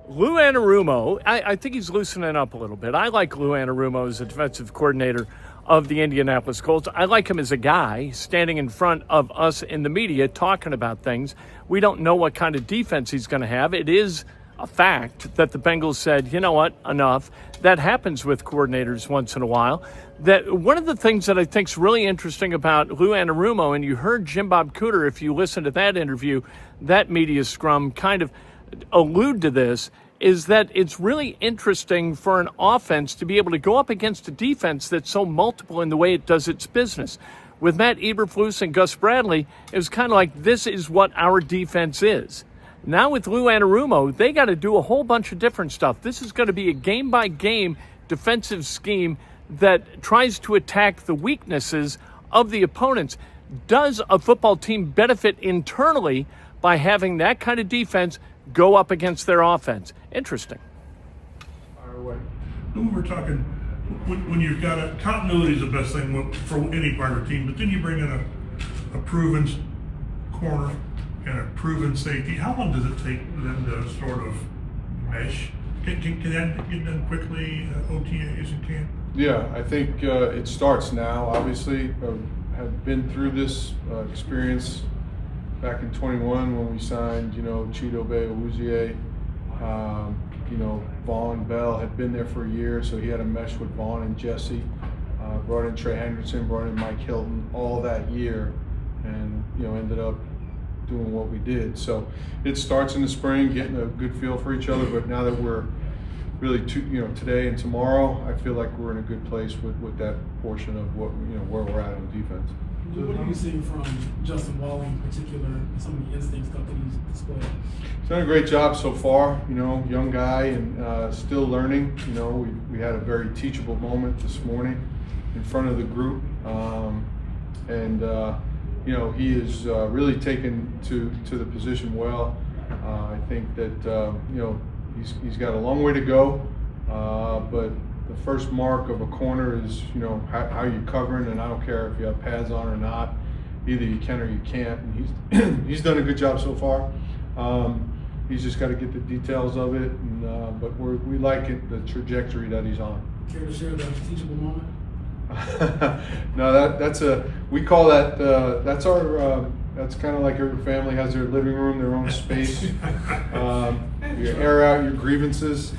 Lou Anarumo, I think he's loosening up a little bit. I like Lou Anarumo as a defensive coordinator of the Indianapolis Colts. I like him as a guy standing in front of us in the media talking about things. We don't know what kind of defense he's going to have. It is a fact that the Bengals said, you know what, enough. That happens with coordinators once in a while. That one of the things that I think is really interesting about Lou Anarumo, and you heard Jim Bob Cooter, if you listen to that interview, that media scrum kind of allude to this, is that it's really interesting for an offense to be able to go up against a defense that's so multiple in the way it does its business. With Matt Eberflus and Gus Bradley, it was kind of like, this is what our defense is. Now with Lou Anarumo, they got to do a whole bunch of different stuff. This is going to be a game-by-game defensive scheme that tries to attack the weaknesses of the opponents. Does a football team benefit internally by having that kind of defense go up against their offense? Interesting. When we're talking, when you've got a continuity is the best thing for any part of the team, but then you bring in a proven corner and a proven safety. How long does it take them to sort of mesh? Can that get done quickly, OTAs and camp? Yeah, I think it starts now. Obviously, have been through this experience back in 21 when we signed, Chido Bay-Awuzie. Vaughn Bell had been there for a year, so he had a mesh with Vaughn and Jesse. Brought in Trey Hendrickson, brought in Mike Hilton all that year, and ended up doing what we did. So it starts in the spring, getting a good feel for each other. But now that we're really, today and tomorrow, I feel like we're in a good place with that portion of what where we're at on defense. What are you seeing from Justin Wall in particular, and some of the instinct stuff that he's displayed? He's done a great job so far. Young guy and still learning. We had a very teachable moment this morning in front of the group, he is really taken to the position well. I think that he's got a long way to go, but the first mark of a corner is how you're covering, and I don't care if you have pads on or not. Either you can or you can't, and he's done a good job so far. He's just got to get the details of it, but we like it, the trajectory that he's on. Care to share the teachable moment? No, we call that that's our that's kind of like every family has their living room, their own space. You air out your grievances.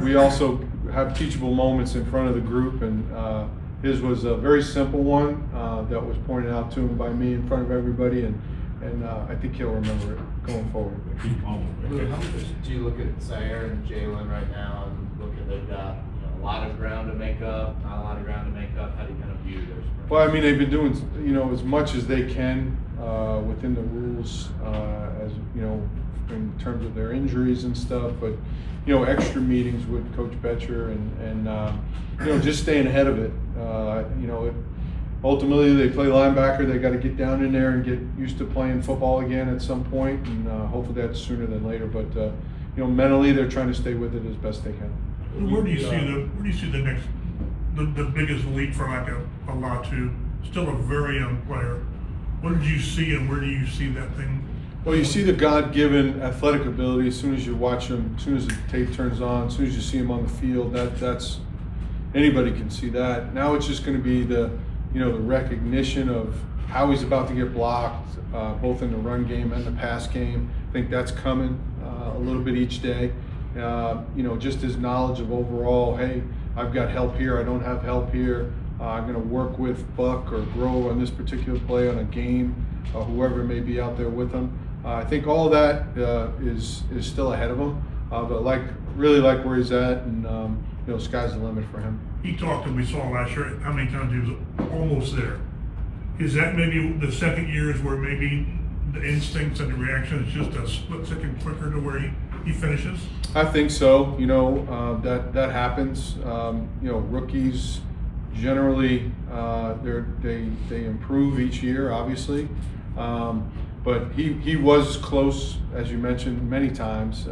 We also have teachable moments in front of the group, and his was a very simple one that was pointed out to him by me in front of everybody, and I think he'll remember it going forward. How do you look at Zaire and Jalen right now and look at they've got a lot of ground to make up, not a lot of ground to make up? How do you kind of view their sprint? Well, I mean, they've been doing as much as they can within the rules, as in terms of their injuries and stuff. But extra meetings with Coach Betcher and just staying ahead of it. Ultimately, they play linebacker. They got to get down in there and get used to playing football again at some point, and hopefully that's sooner than later. But mentally, they're trying to stay with it as best they can. Where do you see the next, the biggest leap for like a Latu? Still a very young player. What did you see, and where do you see that thing? Well, you see the God-given athletic ability as soon as you watch him, as soon as the tape turns on, as soon as you see him on the field. That's anybody can see that. Now it's just going to be the recognition of how he's about to get blocked, both in the run game and the pass game. I think that's coming a little bit each day. Just his knowledge of overall, hey, I've got help here, I don't have help here. I'm going to work with Buck or Grow on this particular play on a game, whoever may be out there with him. I think all that is still ahead of him, but really like where he's at, and sky's the limit for him. He talked, and we saw last year how many times he was almost there. Is that maybe the second year is where maybe the instincts and the reaction is just a split second quicker to where he finishes? I think so. That happens. Rookies generally they improve each year, obviously. But he was close, as you mentioned, many times.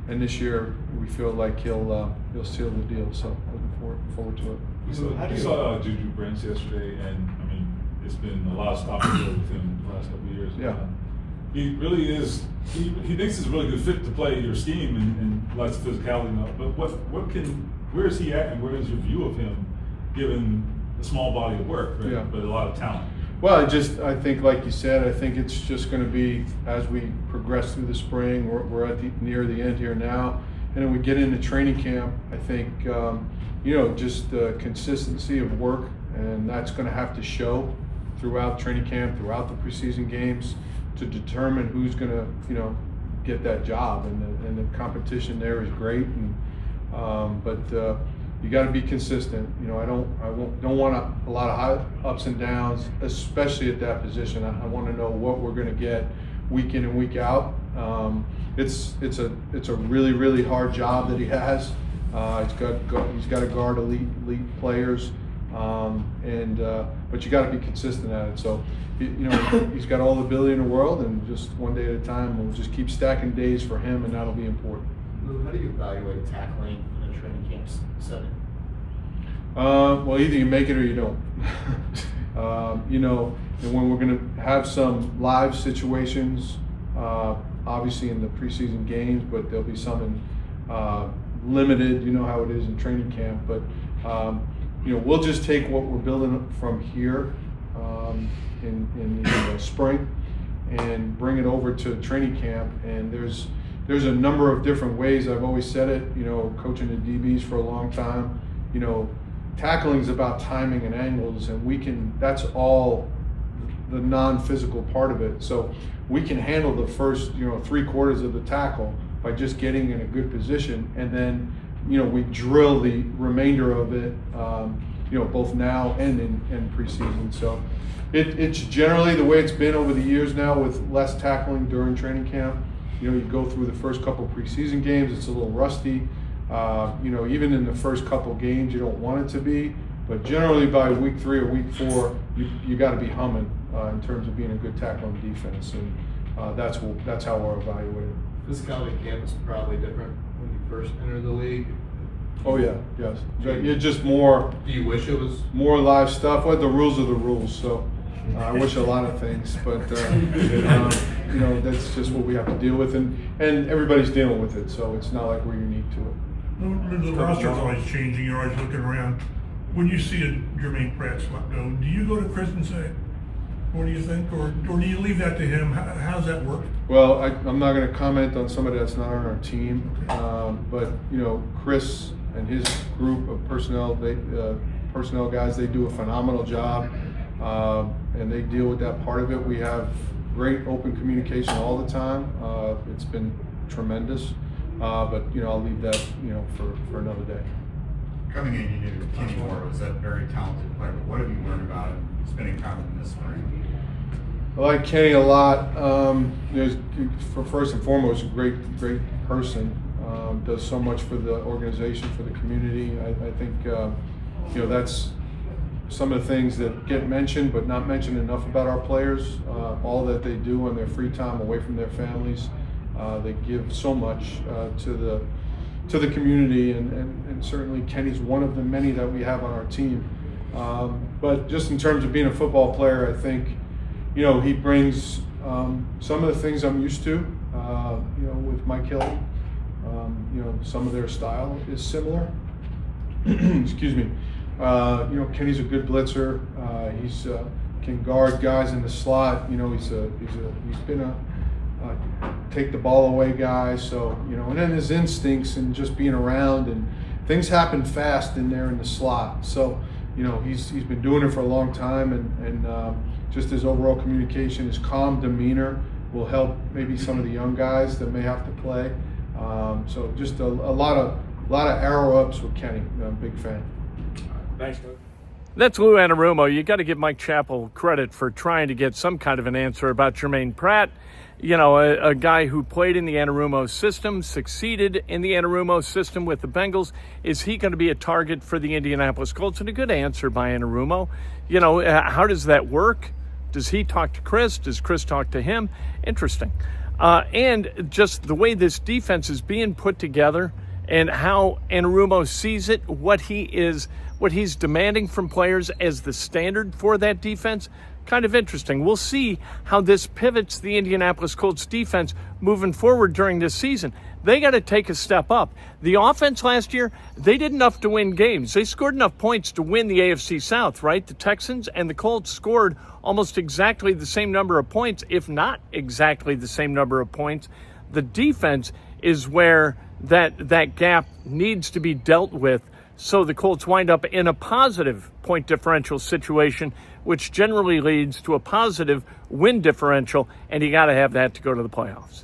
And this year we feel like he'll seal the deal. So looking forward to it. So how do you saw Juju Brents yesterday, and I mean it's been a lot of stop and go with him the last couple of years. Yeah. he really is. He thinks he's a really good fit to play your scheme and lots of physicality and all. But where is he at, and where is your view of him, given a small body of work, right? Yeah. But a lot of talent? Well, I think, like you said, I think it's just going to be as we progress through the spring. We're at near the end here now, and then we get into training camp. I think just the consistency of work, and that's going to have to show throughout training camp, throughout the preseason games, to determine who's going to get that job. And the competition there is great, but you got to be consistent. I don't want a lot of high ups and downs, especially at that position. I want to know what we're going to get week in and week out. It's a really, really hard job that he has. He's got to guard elite players, but you got to be consistent at it. So he's got all the ability in the world, and just one day at a time. We'll just keep stacking days for him, and that'll be important. Lou, how do you evaluate tackling in a training camp setting? Well, either you make it or you don't. And when we're going to have some live situations, obviously in the preseason games, but there'll be some in limited. You know how it is in training camp, but we'll just take what we're building from here in the spring and bring it over to training camp. And there's a number of different ways. I've always said it, coaching the DBs for a long time, tackling is about timing and angles, and that's all the non-physical part of it. So we can handle the first, 3/4 of the tackle by just getting in a good position, and then, we drill the remainder of it, both now and in preseason. So it's generally the way it's been over the years now, with less tackling during training camp. You go through the first couple preseason games, it's a little rusty. Even in the first couple games, you don't want it to be, but generally by week 3 or week 4, you got to be humming in terms of being a good tackling defense, and that's how we're evaluated. Physicality camp is probably different when you first enter the league. Oh yeah, yes. You're just more. Do you wish it was more live stuff? Well, the rules are the rules, so I wish a lot of things, but that's just what we have to deal with, and everybody's dealing with it, so it's not like we're unique to it. The roster's always changing. You're always looking around. When you see a Germaine Pratt let go, do you go to Chris and say, "What do you think?" or do you leave that to him? How's that work? Well, I'm not going to comment on somebody that's not on our team, but Chris and his group of personnel guys, they do a phenomenal job, and they deal with that part of it. We have great open communication all the time. It's been tremendous. But I'll leave that for another day. Coming in, you knew Kenny Moore was a very talented player. But what have you learned about him spending time with him this spring? I like Kenny a lot. First and foremost, a great person. Does so much for the organization, for the community. I think that's some of the things that get mentioned, but not mentioned enough about our players. All that they do in their free time away from their families. They give so much to the community, and certainly Kenny's one of the many that we have on our team. But just in terms of being a football player, I think he brings some of the things I'm used to. With Mike Hill, some of their style is similar. Excuse me. Kenny's a good blitzer. He's can guard guys in the slot. He's been a take the ball away guy. So and then his instincts and just being around, and things happen fast in there in the slot. So he's been doing it for a long time, and just his overall communication, his calm demeanor will help maybe some of the young guys that may have to play. So just a lot of arrow ups with Kenny. I'm a big fan. Thanks, Lou. That's Lou Anarumo. You got to give Mike Chappell credit for trying to get some kind of an answer about Germaine Pratt. A guy who played in the Anarumo system, succeeded in the Anarumo system with the Bengals. Is he going to be a target for the Indianapolis Colts? And a good answer by Anarumo. How does that work? Does he talk to Chris? Does Chris talk to him? Interesting. And just the way this defense is being put together and how Anarumo sees it, what he's demanding from players as the standard for that defense, kind of interesting. We'll see how this pivots the Indianapolis Colts defense moving forward during this season. They got to take a step up. The offense last year, they did enough to win games. They scored enough points to win the AFC South, right? The Texans and the Colts scored almost exactly the same number of points, if not exactly the same number of points. The defense is where that gap needs to be dealt with, so the Colts wind up in a positive point differential situation, which generally leads to a positive win differential, and you got to have that to go to the playoffs.